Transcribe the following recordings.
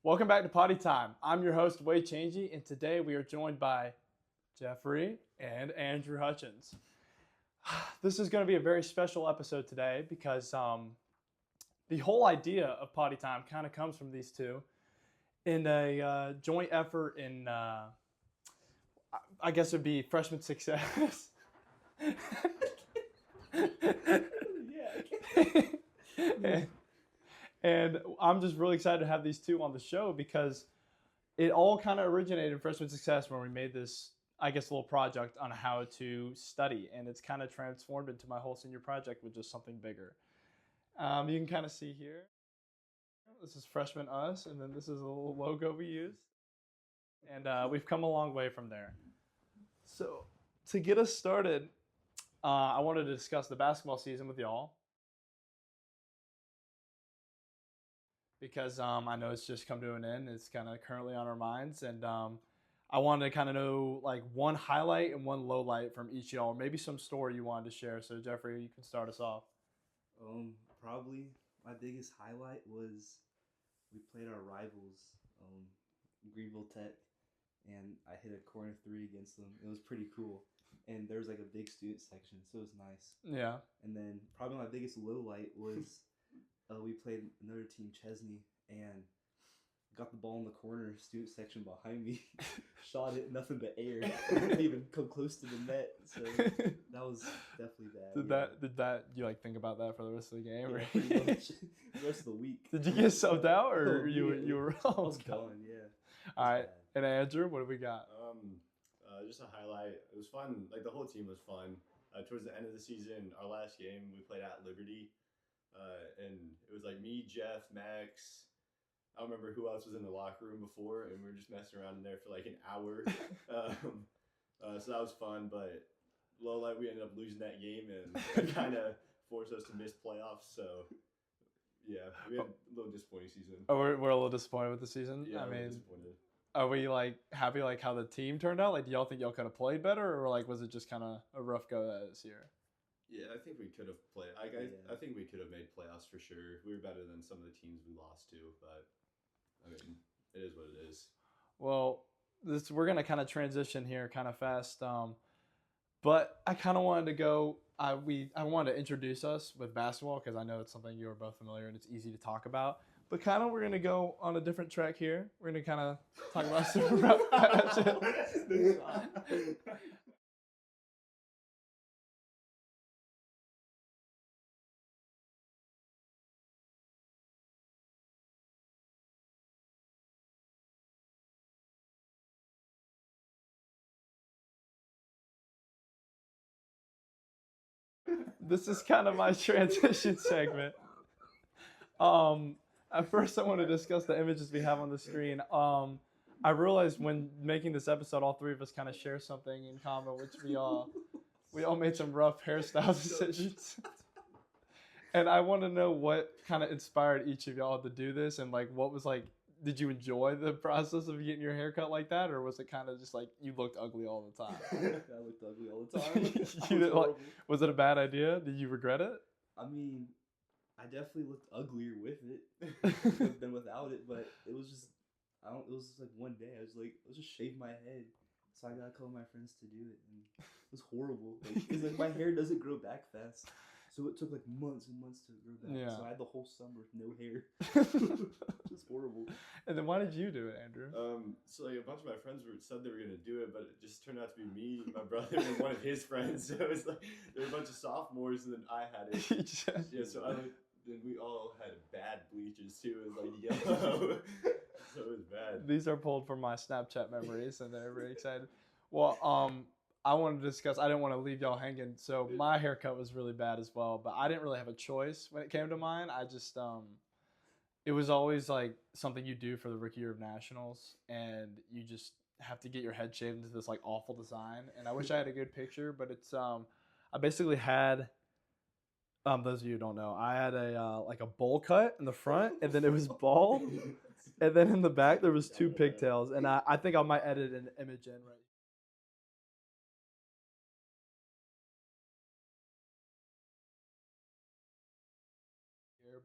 Welcome back to Potty Time. I'm your host, Wade Changey, and today we are joined by Jeffrey and Andrew Hutchins. This is going to be a very special episode today because the whole idea of Potty Time kind of comes from these two in a joint effort in, I guess it would be freshman success. And I'm just really excited to have these two on the show because it all kind of originated in freshman success when we made this, I guess, little project on how to study. And it's kind of transformed into my whole senior project with just something bigger. You can kind of see here, this is freshman us, and then this is a little logo we use. And we've come a long way from there. So to get us started, I wanted to discuss the basketball season with y'all. Because I know it's just come to an end. It's kind of currently on our minds. And I wanted to kind of know like one highlight and one low light from each of y'all, or maybe some story you wanted to share. So Jeffrey, you can start us off. Probably my biggest highlight was we played our rivals, Greenville Tech, and I hit a corner three against them. It was pretty cool. And there was like a big student section, so it was nice. Yeah. And then probably my biggest low light was we played another team, Chesney, and got the ball in the corner, student section behind me, shot it, nothing but air. Didn't even come close to the net, so that was definitely bad. Did that you like think about that for the rest of the game? Yeah, or? pretty much. The rest of the week. Did you get subbed out, or Oh, you yeah. were? I was gone, yeah. All right, and Andrew, what do we got? Just a highlight. It was fun. Like the whole team was fun. Towards the end of the season, our last game, we played at Liberty. And it was like me, Jeff, Max. I don't remember who else was in the locker room before, and we were just messing around in there for like an hour. So that was fun, but low light, we ended up losing that game, and it kind of forced us to miss playoffs. So yeah, we had a little disappointing season. Oh, we're a little disappointed with the season. Yeah, I mean, disappointed. are we like happy like how the team turned out? Like, do y'all think y'all could have played better, or like was it just kind of a rough go this year? Yeah, I think we could have played. I think we could have made playoffs for sure. We were better than some of the teams we lost to, but I mean, it is what it is. Well, we're gonna kind of transition here kind of fast, but I kind of wanted to go. I wanted to introduce us with basketball because I know it's something you are both familiar and it's easy to talk about. But kind of we're gonna go on a different track here. We're gonna kind of talk about super rough patches. This is kind of my transition segment. At first, I want to discuss the images we have on the screen. I realized when making this episode, all three of us kind of share something in common, which we all made some rough hairstyle decisions. And I want to know what kind of inspired each of y'all to do this, and like what was like. Did you enjoy the process of getting your hair cut like that, or was it kind of just like you looked ugly all the time? I looked ugly all the time. You didn't like, was it a bad idea? Did you regret it? I mean, I definitely looked uglier with it than without it, but it was just, it was just like one day, I was like, let's just shave my head. So I got a couple of my friends to do it, and it was horrible. Because like, my hair doesn't grow back fast. So it took like months and months to grow back. Yeah. So I had the whole summer with no hair. It was horrible. And then why did you do it, Andrew? So like a bunch of my friends said they were gonna do it, but it just turned out to be me, my brother, and one of his friends. So it was like there were a bunch of sophomores, and then I had it. Yeah, so then we all had bad bleaches too. It was like yellow, so it was bad. These are pulled from my Snapchat memories, and they're very excited. Well, I wanted to discuss. I didn't want to leave y'all hanging, so my haircut was really bad as well. But I didn't really have a choice when it came to mine. I just it was always like something you do for the rookie year of nationals, and you just have to get your head shaved into this like awful design. And I wish I had a good picture, but it's I basically had those of you who don't know, I had a like a bowl cut in the front, and then it was bald, and then in the back there was two pigtails, and I think I might edit an image in right.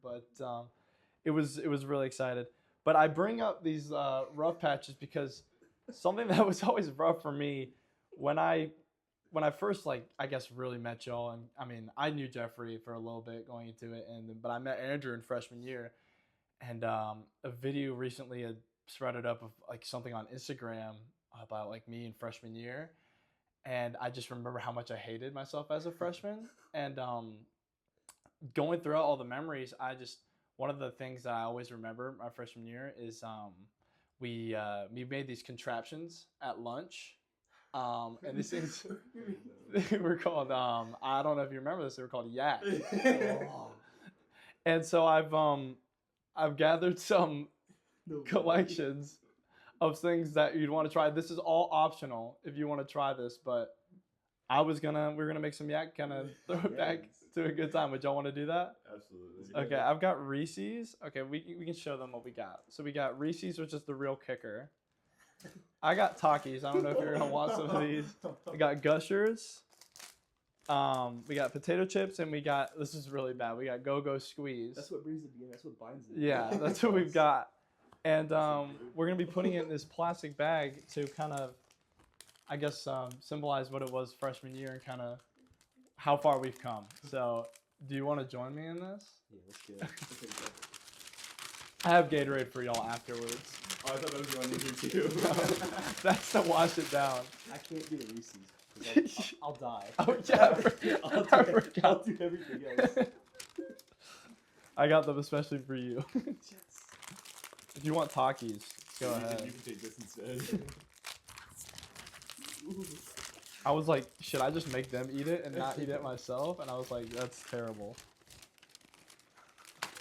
But it was really excited. But I bring up these rough patches because something that was always rough for me when I first I guess really met y'all, and I mean I knew Jeffrey for a little bit going into it, but I met Andrew in freshman year, and a video recently had spreaded up of like something on Instagram about like me in freshman year, and I just remember how much I hated myself as a freshman, and going throughout all the memories, one of the things that I always remember my freshman year is we made these contraptions at lunch. And these things they were called I don't know if you remember this, they were called yak. And so I've gathered some collections of things that you'd want to try. This is all optional if you want to try this, but we're gonna make some yak, kind of throw it back to a good time. Would y'all want to do that? Absolutely. Okay, I've got Reese's. Okay, we can show them what we got. So we got Reese's, which is the real kicker. I got Takis. I don't know if you're gonna want some of these. We got Gushers. We got potato chips, and this is really bad. We got Go-Go Squeeze. That's what brings it in. That's what binds it. Yeah, that's what we've got. And we're gonna be putting it in this plastic bag to kind of, I guess, symbolize what it was freshman year and kind of how far we've come. So, do you want to join me in this? Yeah, let's go. I have Gatorade for y'all afterwards. Oh, I thought that was going in here too. That's to wash it down. I can't do the Reese's. 'Cause I'll die. Oh yeah, I'll do everything else. I got them especially for you. Yes. If you want Takis, go ahead. You can take this instead. I was like, should I just make them eat it and not eat it myself? And I was like, that's terrible.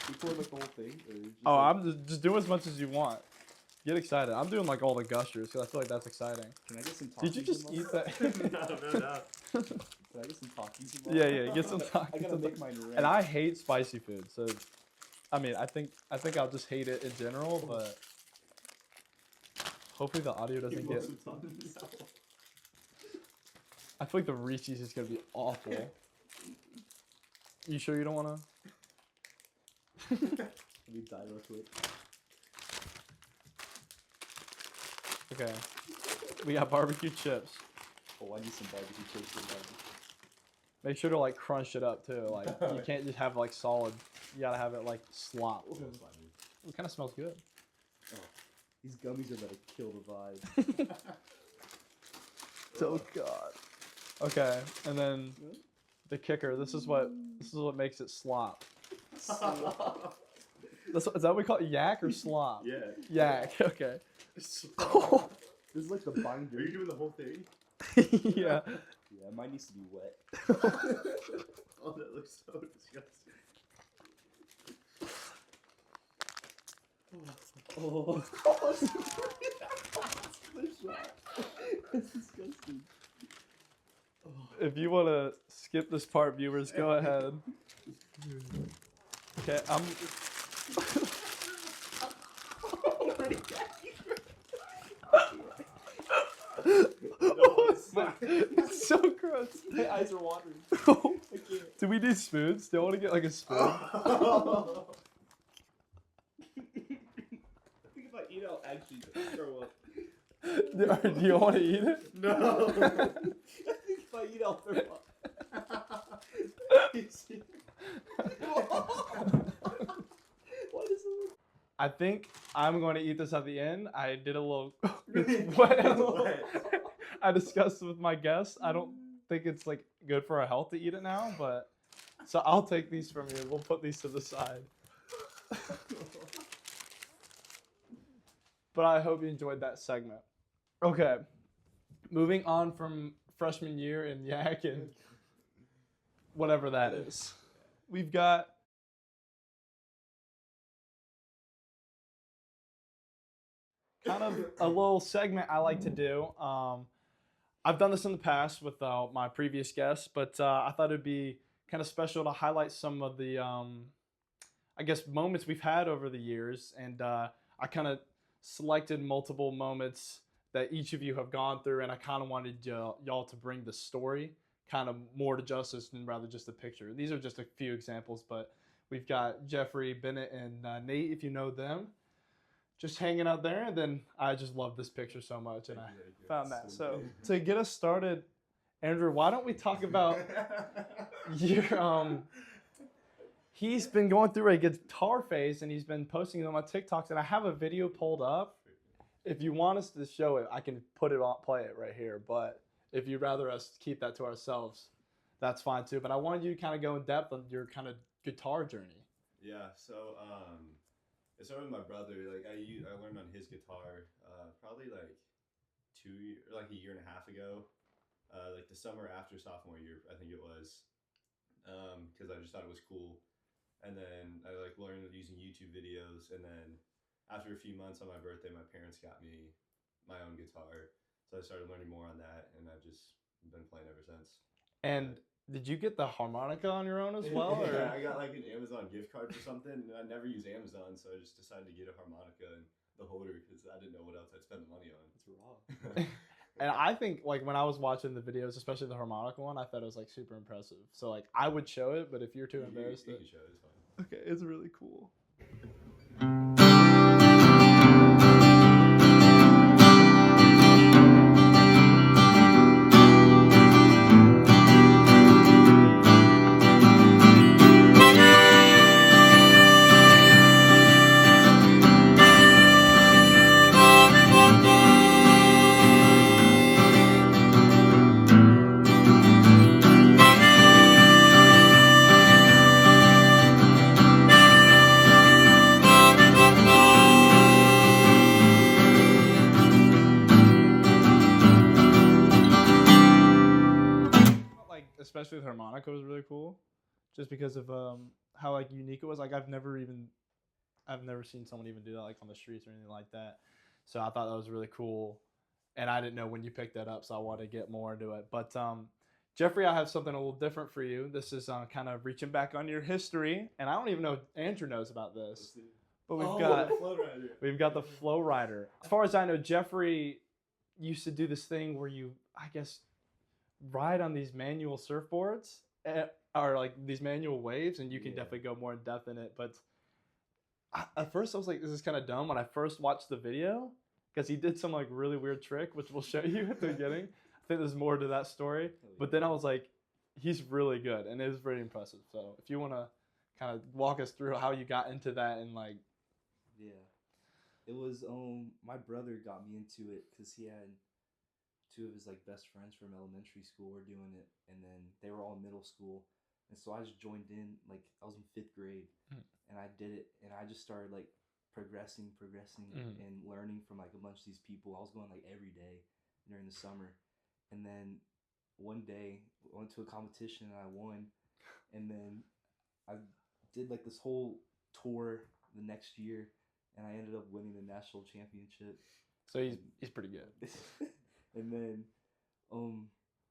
You pour like the whole thing? Or just Oh, like, I'm just do as much as you want. Get excited. I'm doing like all the gushers because I feel like that's exciting. Can I get some Takis? Did you just eat that? No. Can I get some Takis involved? Yeah, get some Takis. I gotta make mine red. And I hate spicy food, so I mean, I think I'll just hate it in general, but hopefully the audio doesn't get. I feel like the Reese's is gonna be awful. You sure you don't wanna? Let me die real quick. Okay. We got barbecue chips. Oh, I need some barbecue chips for that. Make sure to like crunch it up too. Like you can't just have like solid. You gotta have it like slop. It kind of smells good. Oh, these gummies are about to kill the vibe. Oh god. Okay, and then the kicker. This is what makes it slop. Is that what we call it? Yak or slop? Yeah. Yak. Okay. This is like the binder. Are you doing the whole thing? Yeah. Yeah, mine needs to be wet. Oh, that looks so disgusting. Oh. That's disgusting. If you want to skip this part, viewers, go ahead. Okay, It's so gross. My eyes are watering. I can't. Do we need spoons? Do you want to get like a spoon? I think if I eat, I'll actually throw up. Do you want to eat it? No. I think if I eat, I'll throw up. What is it? I think I'm going to eat this at the end. I did a little. I discussed with my guests. I don't think it's like good for our health to eat it now, but so I'll take these from you. We'll put these to the side. But I hope you enjoyed that segment. Okay, moving on from freshman year and yak and whatever that is. We've got kind of a little segment I like to do. I've done this in the past with my previous guests, but I thought it'd be kind of special to highlight some of the, I guess, moments we've had over the years. And I kind of selected multiple moments that each of you have gone through, and I kind of wanted y'all to bring the story kind of more to justice than rather just a picture. These are just a few examples, but we've got Jeffrey, Bennett, and Nate, if you know them. just hanging out there. And then I just love this picture so much, and I Thank you. found that. So So good. to get us started, Andrew, why don't we talk about your he's been going through a guitar phase, and he's been posting them on TikToks, and I have a video pulled up. If you want us to show it, I can put it on, play it right here. But if you'd rather us keep that to ourselves, that's fine too. But I wanted you to kind of go in depth on your kind of guitar journey. Yeah, so it started with my brother. Like I learned on his guitar probably like a year and a half ago, like the summer after sophomore year, I think it was, because I just thought it was cool. And then I like learned using YouTube videos, and then after a few months on my birthday, my parents got me my own guitar, so I started learning more on that, and I've just been playing ever since. And did you get the harmonica on your own as well? Or? Yeah, I got like an Amazon gift card for something, and I never use Amazon, so I just decided to get a harmonica and the holder because I didn't know what else I'd spend the money on. It's raw. And I think like when I was watching the videos, especially the harmonica one, I thought it was like super impressive. So like I would show it, but if you're too embarrassed, you can show it, it's fine. Okay, it's really cool. Especially with harmonica was really cool, just because of how like unique it was. Like I've never seen someone even do that like on the streets or anything like that. So I thought that was really cool, and I didn't know when you picked that up, so I wanted to get more into it. But Jeffrey, I have something a little different for you. This is kind of reaching back on your history, and I don't even know if Andrew knows about this, but we've got the Flow Rider. As far as I know, Jeffrey used to do this thing where you, I guess, ride on these manual surfboards or like these manual waves, and you can definitely go more in depth in it. But at first I was like, this is kind of dumb when I first watched the video, because he did some like really weird trick, which we'll show you at the beginning. I think there's more to that story, but then I was like, he's really good, and it was very impressive. So if you want to kind of walk us through how you got into that, and like, yeah, it was my brother got me into it because he had two of his like best friends from elementary school were doing it, and then they were all in middle school, and so I just joined in. Like I was in 5th grade, and I did it, and I just started like progressing, and learning from like a bunch of these people. I was going like every day during the summer, and then one day I went to a competition and I won, and then I did like this whole tour the next year, and I ended up winning the national championship. So he's pretty good. And then,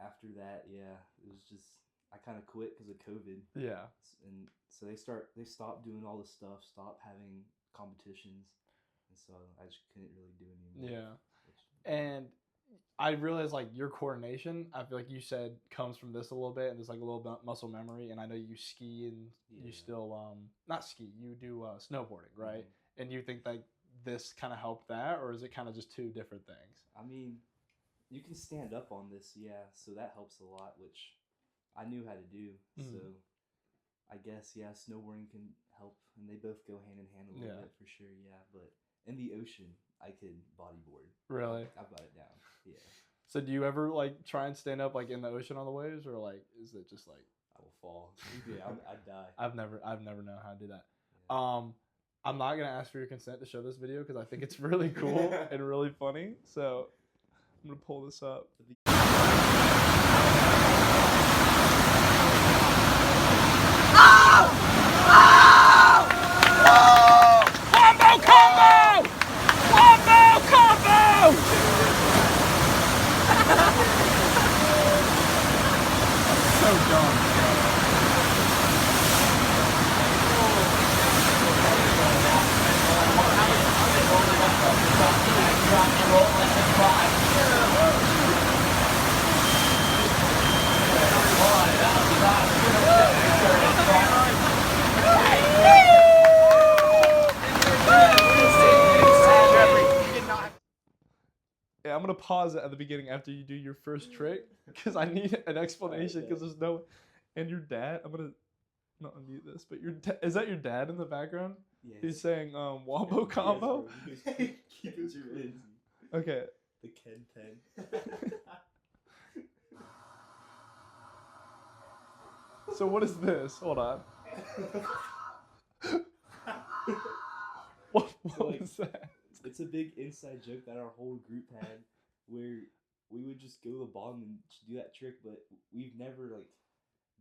after that, yeah, it was just I kind of quit because of COVID. Yeah. And so they stopped doing all this stuff, stopped having competitions, and so I just couldn't really do anymore. Yeah. And I realized like your coordination, I feel like you said, comes from this a little bit, and there's like a little bit muscle memory. And I know you ski, and you still not ski, you do snowboarding, right? Mm-hmm. And you think like this kind of helped that, or is it kind of just two different things? I mean, you can stand up on this, yeah, so that helps a lot, which I knew how to do. So I guess, yeah, snowboarding can help, and they both go hand in hand a little bit for sure, yeah. But in the ocean, I could bodyboard. Really? I've got it down, yeah. So do you ever like try and stand up like in the ocean on the waves, or like is it just like I will fall? Yeah, I'd die. I've never known how to do that. Yeah. I'm not gonna ask for your consent to show this video because I think it's really cool and really funny. So I'm gonna pull this up. Yeah, I'm gonna pause it at the beginning after you do your first trick because I need an explanation because there's no. And your dad, I'm gonna not unmute this, but is that your dad in the background? Yes. He's saying wombo combo. Yes, bro. Keep it crazy. Okay. The Ken pen. So what is this? Hold on. What So, like, was that? It's a big inside joke that our whole group had, where we would just go to the bottom and do that trick, but we've never like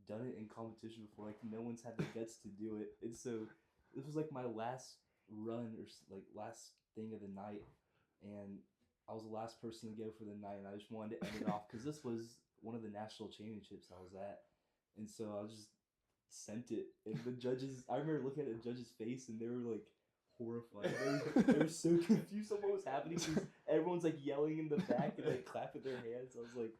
done it in competition before. Like no one's had the guts to do it, and so this was like my last run or like last thing of the night, and I was the last person to go for the night, and I just wanted to end it off because this was one of the national championships I was at, and so I just sent it, and the judges. I remember looking at the judges' face, and they were like horrified. They were so confused on what was happening because everyone's like yelling in the back and like clapping their hands. I was like,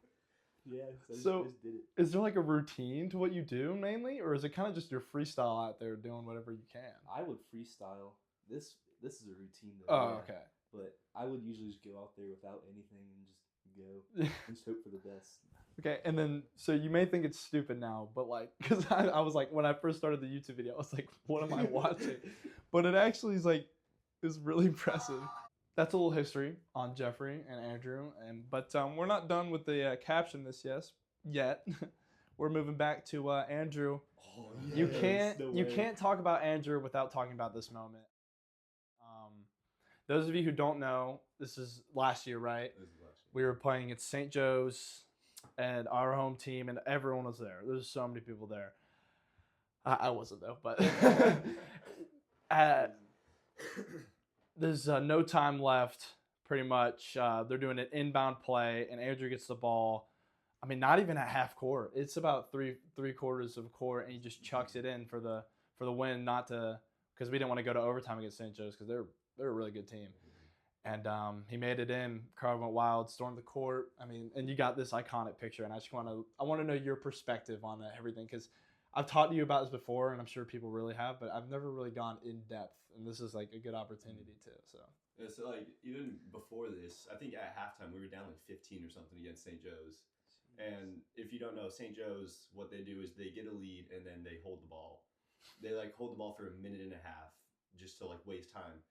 yeah, so I just did it. Is there like a routine to what you do mainly, or is it kind of just your freestyle out there doing whatever you can? I would freestyle. This is a routine though. Oh, yeah. okay. But I would usually just go out there without anything and just go and just hope for the best. Okay, and then so you may think it's stupid now, but like, because I was like, when I first started the YouTube video, I was like, what am I watching? But it actually is like, is really impressive. That's a little history on Jeffrey and Andrew, but we're not done with the caption this yet. We're moving back to Andrew. Oh, Yes, you can't talk about Andrew without talking about this moment. Those of you who don't know, this is last year, right? This is last year. We were playing at St. Joe's, and our home team, and everyone was there. There's so many people there. I wasn't though, but there's no time left. Pretty much, they're doing an inbound play, and Andrew gets the ball. I mean, not even at half court. It's about three quarters of court, and he just chucks it in for the win. Not to because we didn't want to go to overtime against St. Joe's because they're a really good team. And he made it in. Crowd went wild, stormed the court. I mean, and you got this iconic picture. And I want to know your perspective on everything because I've talked to you about this before, and I'm sure people really have, but I've never really gone in depth. And this is like a good opportunity too. So. Yeah, so like even before this, I think at halftime we were down like 15 or something against St. Joe's. And if you don't know, St. Joe's, what they do is they get a lead and then they hold the ball. They like hold the ball for a minute and a half just to like waste time.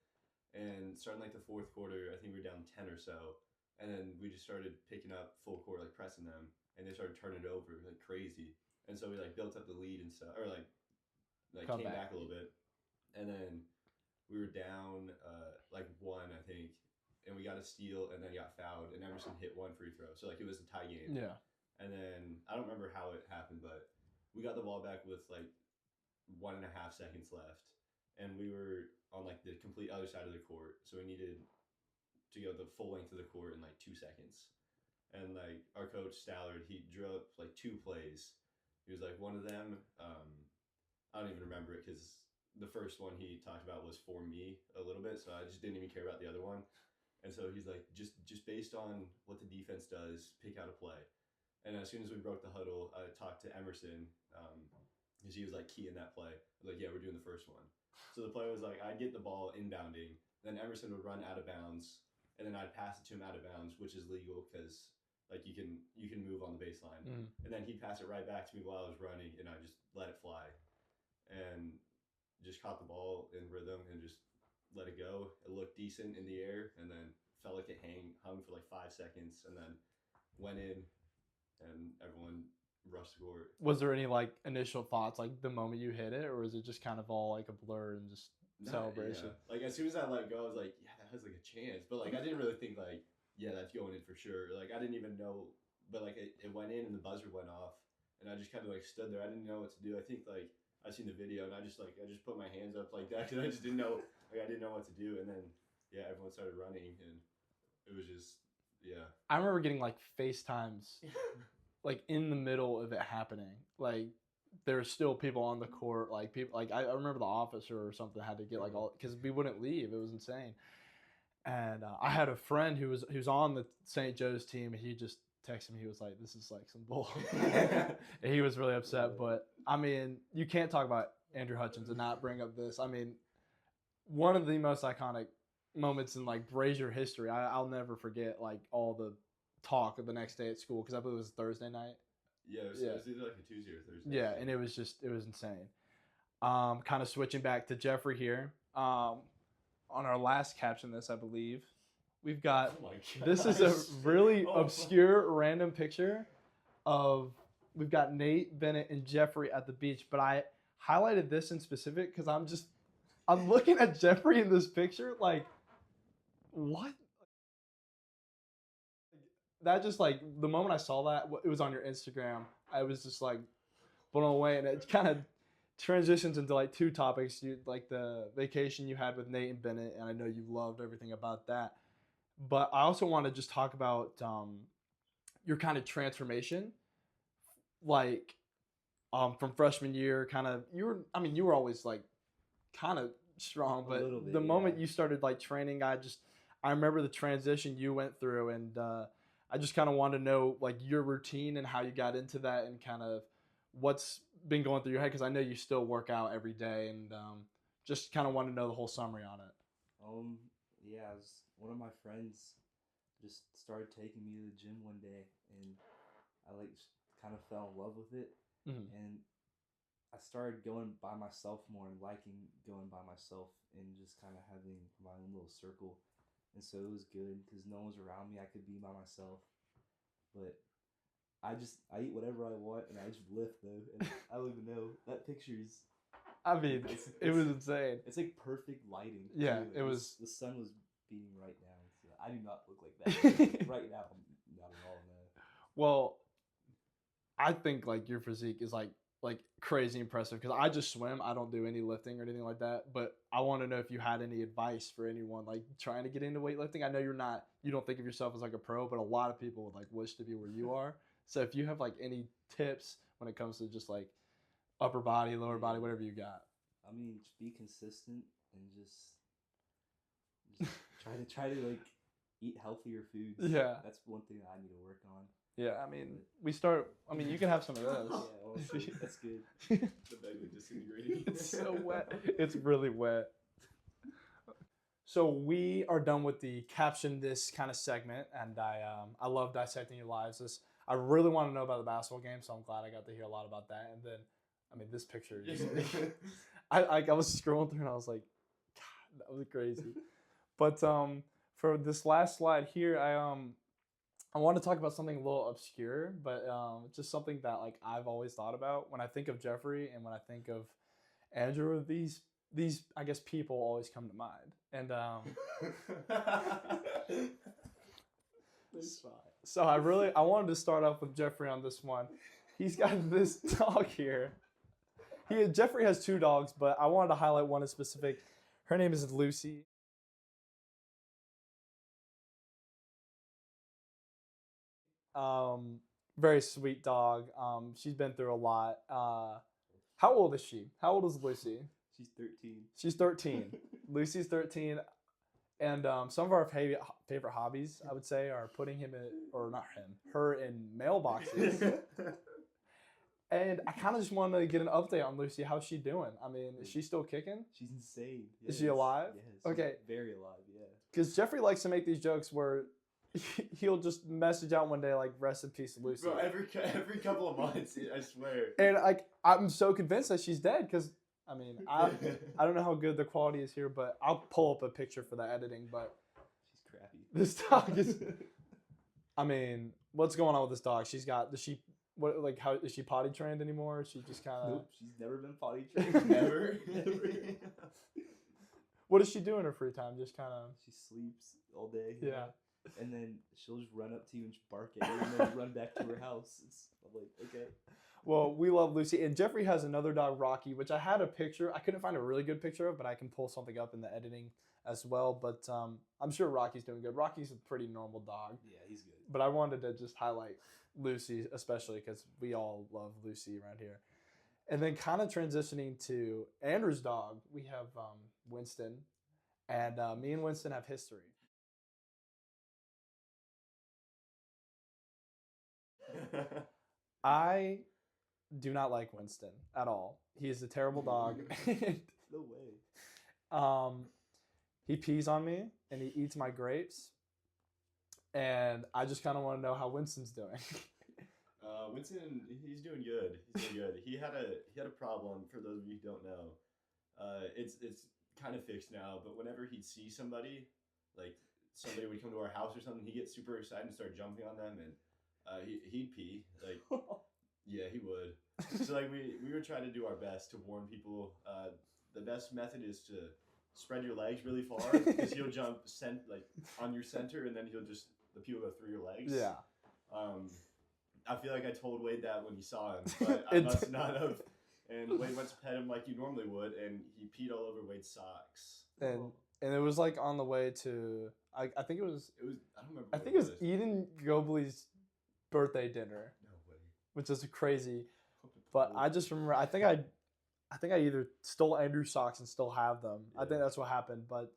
And starting like the fourth quarter, I think we were down 10 or so. And then we just started picking up full court, like pressing them. And they started turning it over like crazy. And so we like built up the lead and stuff, or like came back a little bit. And then we were down like one, I think. And we got a steal and then got fouled. And Emerson hit one free throw. So like it was a tie game. Yeah. And then I don't remember how it happened, but we got the ball back with like 1.5 seconds left. And we were on like the complete other side of the court, so we needed to go the full length of the court in like 2 seconds. And like our coach Stallard, he drew up like 2 plays. He was like, one of them, I don't even remember it because the first one he talked about was for me a little bit, so I just didn't even care about the other one. And so he's like, just based on what the defense does, pick out a play. And as soon as we broke the huddle, I talked to Emerson because he was like key in that play. I was like, yeah, we're doing the first one. So the play was like, I'd get the ball inbounding, then Emerson would run out of bounds, and then I'd pass it to him out of bounds, which is legal because like you can move on the baseline. Mm. And then he'd pass it right back to me while I was running, and I just let it fly, and just caught the ball in rhythm and just let it go. It looked decent in the air, and then felt like it hung for like 5 seconds, and then went in, and everyone rushed the court. Was there any like initial thoughts like the moment you hit it, or was it just kind of all like a blur and just celebration? Yeah. Like as soon as I let go, I was like, yeah, that has like a chance. But like I didn't really think like, yeah, that's going in for sure. Like I didn't even know, but like it went in and the buzzer went off, and I just kind of like stood there. I didn't know what to do. I think like I seen the video and I just put my hands up like that because I just didn't know I didn't know what to do. And then yeah, everyone started running and it was just yeah. I remember getting like FaceTimes. Like in the middle of it happening, like there's still people on the court, like people, like I remember the officer or something had to get like all because we wouldn't leave. It was insane. And I had a friend who was on the St. Joe's team, and he just texted me. He was like, "This is like some bull." And he was really upset. But I mean, you can't talk about Andrew Hutchins and not bring up this. I mean, one of the most iconic moments in like Brazier history. I'll never forget like all the talk of the next day at school because I believe it was Thursday night. Yeah, it was either like a Tuesday or Thursday. Yeah, and it was insane. Kind of switching back to Jeffrey here. On our last caption, this I believe we've got. Oh my This is a gosh. really Oh my- obscure random picture of we've got Nate, Bennett, and Jeffrey at the beach, but I highlighted this in specific because I'm looking at Jeffrey in this picture like what? That just like the moment I saw that it was on your Instagram, I was just like blown away, and it kind of transitions into like two topics. You like the vacation you had with Nate and Bennett, and I know you loved everything about that. But I also want to just talk about your kind of transformation, like from freshman year. Kind of you were always like kind of strong, A but little bit, the moment yeah. you started like training, I remember the transition you went through, and I just kind of wanted to know like your routine and how you got into that, and kind of what's been going through your head because I know you still work out every day, and just kind of want to know the whole summary on it. Yeah, one of my friends just started taking me to the gym one day, and I like kind of fell in love with it, Mhm. and I started going by myself more and liking going by myself and just kind of having my own little circle, and so it was good because no one was around me. I could be by myself, but I eat whatever I want and I just lift though, and I don't even know that picture's. I mean, it was insane. It's like perfect lighting. Yeah, too. it was. The sun was beating right down. So I do not look like that right now. Not at all. No. Well, I think like your physique is like crazy impressive because I just swim. I don't do any lifting or anything like that. But I want to know if you had any advice for anyone like trying to get into weightlifting. I know you don't think of yourself as like a pro, but a lot of people would like wish to be where you are. So if you have like any tips when it comes to just like upper body, lower body, whatever you got. I mean, just be consistent and just try to like eat healthier foods. Yeah. That's one thing that I need to work on. Yeah, I mean, you can have some of this. Yeah, honestly, that's good. The bag was disintegrating. It's so wet. It's really wet. So we are done with the caption this kind of segment, and I love dissecting your lives. I really want to know about the basketball game, so I'm glad I got to hear a lot about that. And then, I mean, this picture, I was scrolling through and I was like, God, that was crazy. But for this last slide here, I want to talk about something a little obscure, but just something that like I've always thought about when I think of Jeffrey and when I think of Andrew. These I guess people always come to mind, and so I wanted to start off with Jeffrey on this one. He's got this dog here. Jeffrey has two dogs, but I wanted to highlight one in specific. Her name is Lucy. Very sweet dog. She's been through a lot. How old is she? How old is Lucy? She's 13. She's 13. Lucy's 13. And some of our favorite hobbies, I would say, are putting her in mailboxes. And I kind of just wanted to get an update on Lucy. How's she doing? I mean, is she still kicking? She's insane. Yes. Is she alive? Yes. She's okay. Very alive, yeah. Because Jeffrey likes to make these jokes where he'll just message out one day like "Rest in peace, Lucy." Bro, every couple of months, I swear. And like I'm so convinced that she's dead because I mean I don't know how good the quality is here, but I'll pull up a picture for the editing. But she's crappy. This dog is. I mean, what's going on with this dog? How is she potty trained anymore? Is she just kind of. Nope, she's never been potty trained. Never. What does she do in her free time? Just kind of. She sleeps all day. Yeah. And then she'll just run up to you and just bark at you and then run back to her house. I'm like, okay. Well, we love Lucy. And Jeffrey has another dog, Rocky, which I had a picture. I couldn't find a really good picture of, but I can pull something up in the editing as well. But I'm sure Rocky's doing good. Rocky's a pretty normal dog. Yeah, he's good. But I wanted to just highlight Lucy, especially because we all love Lucy around here. And then kind of transitioning to Andrew's dog, we have Winston. And me and Winston have history. I do not like Winston at all. He is a terrible dog. No way. he pees on me and he eats my grapes. And I just kind of want to know how Winston's doing. Winston, he's doing good. He's doing good. He had a problem. For those of you who don't know, it's kind of fixed now. But whenever he'd see somebody, like somebody would come to our house or something, he'd get super excited and start jumping on them, and he'd pee. Like, yeah, he would. So like we would try to do our best to warn people. The best method is to spread your legs really far because he'll jump like on your center, and then the pee will go through your legs. Yeah. I feel like I told Wade that when he saw him, but I must not have. And Wade went to pet him like you normally would, and he peed all over Wade's socks. And it was like on the way to I think it was I don't remember. I think it was Eden Gobley's birthday dinner. No way. Which is crazy. But I just remember I think I either stole Andrew's socks and still have them. Yeah. I think that's what happened. But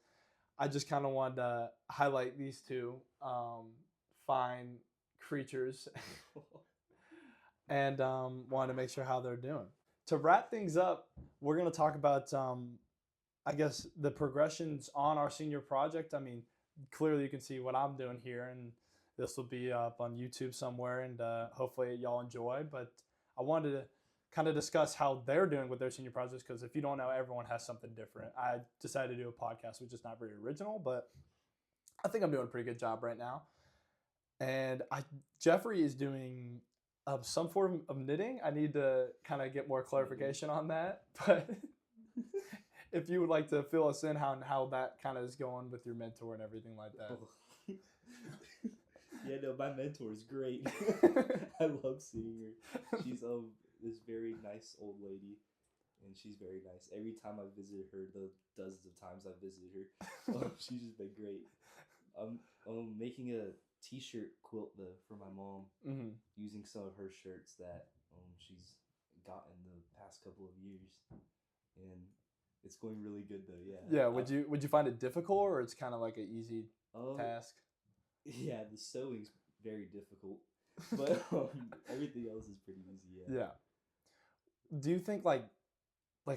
I just kind of wanted to highlight these two fine creatures and wanted to make sure how they're doing. To wrap things up, we're going to talk about, I guess, the progressions on our senior project. I mean, clearly you can see what I'm doing here, and this will be up on YouTube somewhere, and hopefully y'all enjoy. But I wanted to kind of discuss how they're doing with their senior projects, because if you don't know, everyone has something different. I decided to do a podcast, which is not very original, but I think I'm doing a pretty good job right now. And Jeffrey is doing some form of knitting. I need to kind of get more clarification on that. But if you would like to fill us in how that kind of is going with your mentor and everything like that. Yeah, no, my mentor is great. I love seeing her. She's this very nice old lady, and she's very nice. Every time I visit her, the dozens of times I visited her, she's just been great. I'm making a t-shirt quilt for my mom, using some of her shirts that she's gotten the past couple of years, and it's going really good though. Yeah. Yeah. Would you find it difficult, or it's kind of like an easy task? Yeah, the sewing's very difficult, but everything else is pretty easy. Yeah. Do you think like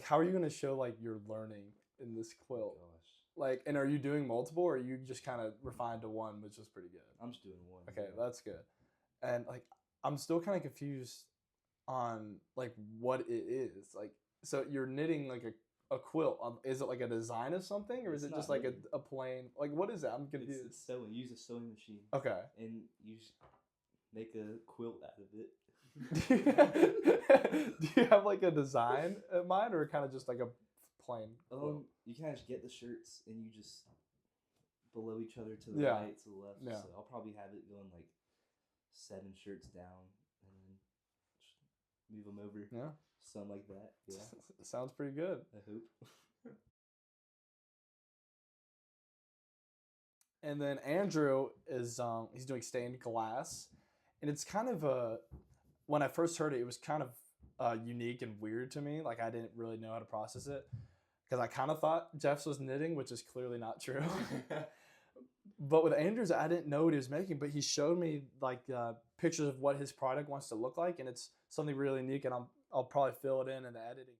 how are you gonna show like your learning in this quilt? Oh, gosh. Like, and are you doing multiple, or are you just kind of refined to one, which is pretty good? I'm just doing one. Okay, that's good. And like, I'm still kind of confused on like what it is. Like, so you're knitting like a quilt. Is it like a design of something, or is it just like a plain? Like, what is that? I'm confused. It's sewing. Use a sewing machine. Okay. And you make a quilt out of it. Do you have like a design in mind, or kind of just like a plain quilt? You can actually get the shirts and you just below each other to the right, to the left. Yeah. So I'll probably have it going like 7 shirts down and then move them over. Yeah. Something like that. Yeah. Sounds pretty good. I hope. And then Andrew is he's doing stained glass, and it's kind of when I first heard it, it was kind of unique and weird to me. Like, I didn't really know how to process it, because I kind of thought Jeff's was knitting, which is clearly not true. But with Andrew's, I didn't know what he was making, but he showed me like pictures of what his product wants to look like, and it's something really unique, and I'll probably fill it in the editing.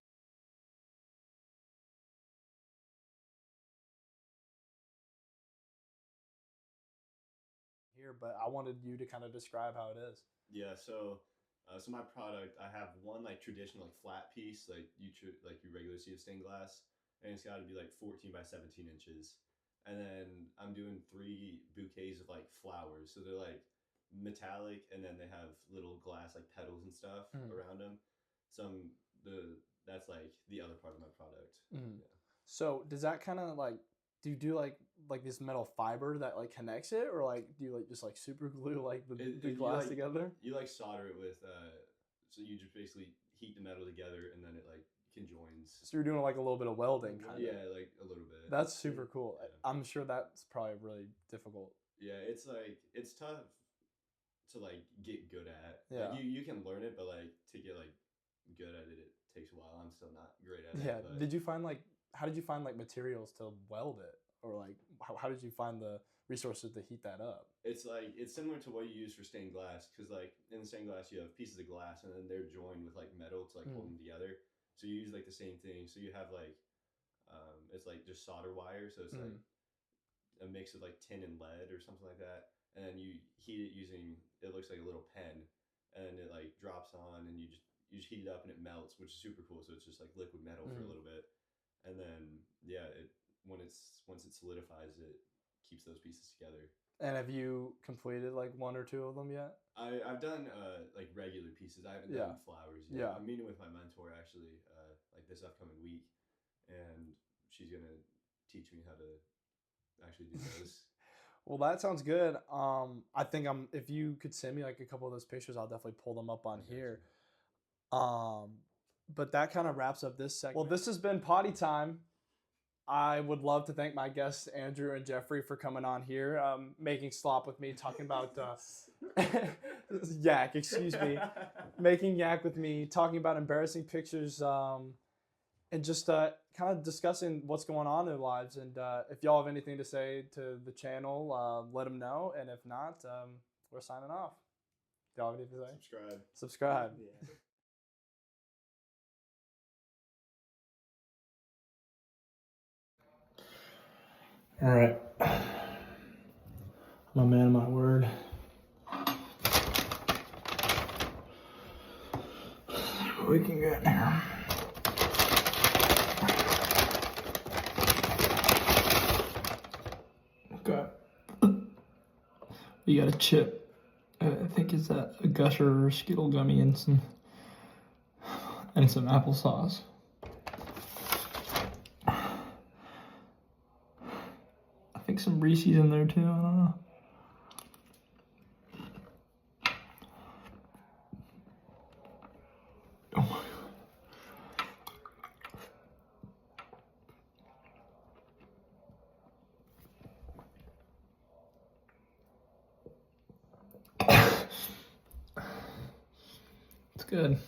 Here, but I wanted you to kind of describe how it is. Yeah, so my product, I have one like traditional like flat piece like you regularly see of stained glass, and it's got to be like 14 by 17 inches. And then I'm doing 3 bouquets of like flowers, so they're like metallic, and then they have little glass like petals and stuff around them. That's like the other part of my product. Yeah. So does that kind of like, do you do like this metal fiber that like connects it, or like do you like just like super glue like the glass together? You like solder it with so you just basically heat the metal together, and then it like conjoins. So you're doing like a little bit of welding kind of. Yeah, like a little bit. That's super cool. Yeah. I'm sure that's probably really difficult. Yeah, it's tough to like get good at. Yeah. Like, you can learn it, but like to get like good at it, it takes a while. I'm still not great at it. Yeah. But how did you find like materials to weld it, or like how did you find the resources to heat that up? It's similar to what you use for stained glass, because like in the stained glass you have pieces of glass, and then they're joined with like metal to like hold them together. So you use like the same thing. So you have like it's like just solder wire. So it's like a mix of like tin and lead or something like that, and then you heat it using, it looks like a little pen, and it like drops on, and you just heat it up and it melts, which is super cool. So it's just like liquid metal for a little bit, and then yeah, it once it solidifies, it keeps those pieces together. And have you completed like one or two of them yet? I've done like regular pieces. I haven't done flowers yet. Yeah. I'm meeting with my mentor actually like this upcoming week, and she's gonna teach me how to actually do those. Well, that sounds good. I think if you could send me like a couple of those pictures, I'll definitely pull them up on here. But that kind of wraps up this segment. Well, this has been Poddy Time. I would love to thank my guests, Andrew and Jeffrey, for coming on here, making slop with me, talking about yak, excuse me, making yak with me, talking about embarrassing pictures, and just kind of discussing what's going on in their lives. And if y'all have anything to say to the channel, let them know. And if not, we're signing off. Y'all have anything to say? Subscribe. Yeah. All right. I'm a man of my word. We can get here. Okay. You got a chip. I think it's a Gusher or Skittle gummy and some applesauce. I think some Reese's in there too. I don't know. Oh my God. It's good.